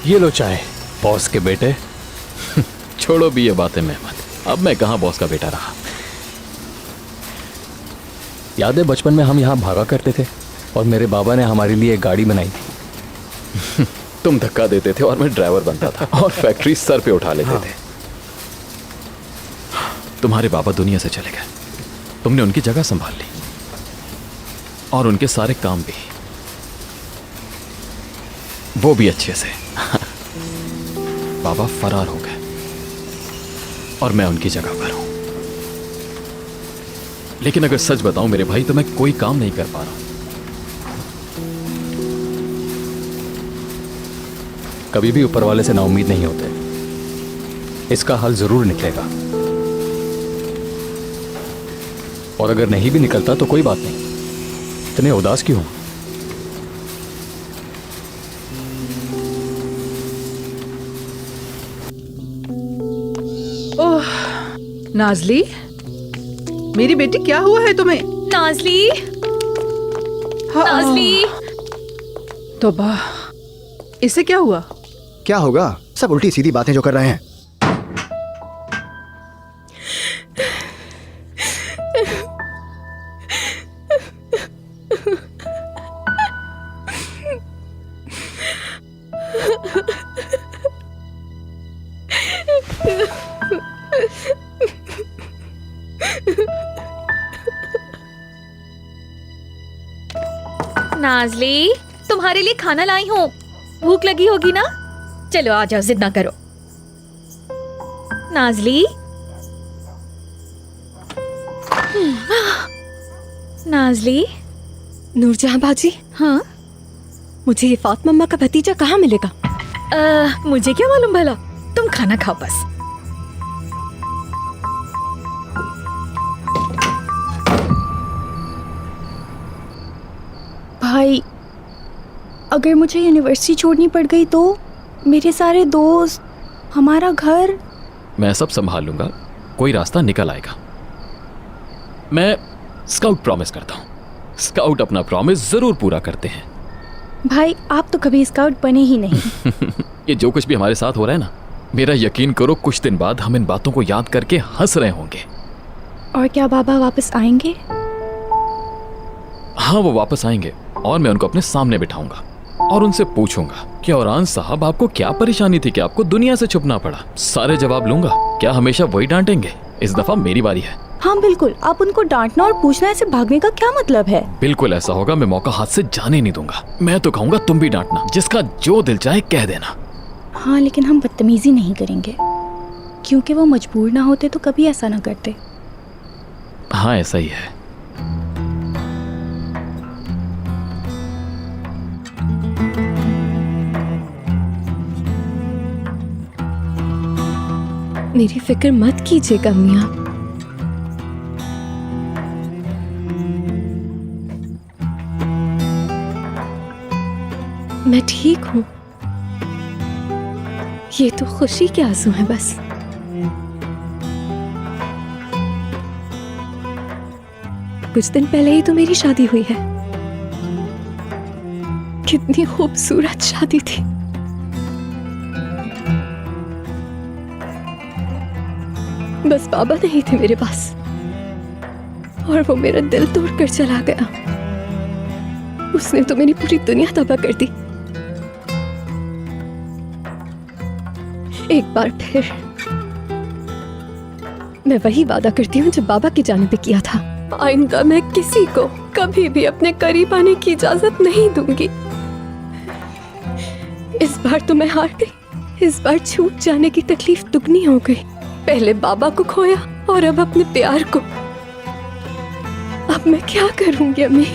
ये लो चाय। बॉस के बेटे। छोड़ो भी ये बातें मेहमद, अब मैं कहाँ बॉस का बेटा रहा। याद है बचपन में हम यहाँ भागा करते थे और मेरे बाबा ने हमारे लिए एक गाड़ी बनाई थी। तुम धक्का देते थे और मैं ड्राइवर बनता था और फैक्ट्री सर पे उठा लेते थे। तुम्हारे बाबा दुनिया से चले गए, तुमने उनकी जगह संभाल ली और उनके सारे काम भी, वो भी अच्छे से। बाबा फरार हो गए और मैं उनकी जगह पर हूं। लेकिन अगर सच बताऊं मेरे भाई, तो मैं कोई काम नहीं कर पा रहा हूं। कभी भी ऊपर वाले से नाउम्मीद नहीं होते, इसका हल जरूर निकलेगा। और अगर नहीं भी निकलता तो कोई बात नहीं, इतने उदास क्यों हो? ओह नाजली, मेरी बेटी क्या हुआ है तुम्हें? नाजली, हाँ, नाजली। तौबा, इससे क्या हुआ? क्या होगा, सब उल्टी सीधी बातें जो कर रहे हैं। नाजली, तुम्हारे लिए खाना लाई हूँ, भूख लगी होगी ना? चलो आ जाओ, जिद ना करो। नाजली, नाजली। नूरजहां बाजी, हाँ? मुझे ये फातिमा मम्मा का भतीजा कहाँ मिलेगा? मुझे क्या मालूम भला, तुम खाना खाओ बस। भाई, अगर मुझे यूनिवर्सिटी छोड़नी पड़ गई तो मेरे सारे दोस्त, हमारा घर। मैं सब संभाल लूंगा, कोई रास्ता निकल आएगा। मैं स्काउट प्रॉमिस करता हूं, स्काउट अपना प्रॉमिस जरूर पूरा करते हैं। भाई, आप तो कभी स्काउट बने ही नहीं। ये जो कुछ भी हमारे साथ हो रहा है ना, मेरा यकीन करो कुछ दिन बाद हम इन बातों को याद करके हंस रहे होंगे। और क्या बाबा वापस आएंगे? हाँ, वो वापस आएंगे और मैं उनको अपने सामने बिठाऊंगा और उनसे पूछूंगा कि औरान साहब, आपको क्या परेशानी थी कि आपको दुनिया से छुपना पड़ा? सारे जवाब लूंगा। क्या हमेशा वही डांटेंगे? इस दफा मेरी बारी है। हाँ बिल्कुल, आप उनको डांटना और पूछना, ऐसे भागने का क्या मतलब है? बिल्कुल ऐसा होगा, मैं मौका हाथ से जाने नहीं दूंगा। मैं तो कहूंगा तुम भी डांटना, जिसका जो दिल चाहे कह देना। हाँ, लेकिन हम बदतमीजी नहीं करेंगे, क्योंकि वो मजबूर ना होते तो कभी ऐसा ना करते। हाँ, ऐसा ही है। मेरी फिक्र मत कीजिएगा मियाँ। मैं ठीक हूँ, ये तो खुशी के आंसू हैं बस। कुछ दिन पहले ही तो मेरी शादी हुई है, कितनी खूबसूरत शादी थी। बस बाबा नहीं थे मेरे पास और वो मेरा दिल तोड़कर चला गया। उसने तो मेरी पूरी दुनिया तबाह कर दी। एक बार फिर मैं वही वादा करती हूँ जो बाबा की जाने पे किया था। आइंदा मैं किसी को कभी भी अपने करीब आने की इजाजत नहीं दूंगी। इस बार तो मैं हार गई। इस बार छूट जाने की तकलीफ दुगनी हो गई। पहले बाबा को खोया और अब अपने प्यार को। अब मैं क्या करूंगी अम्मी?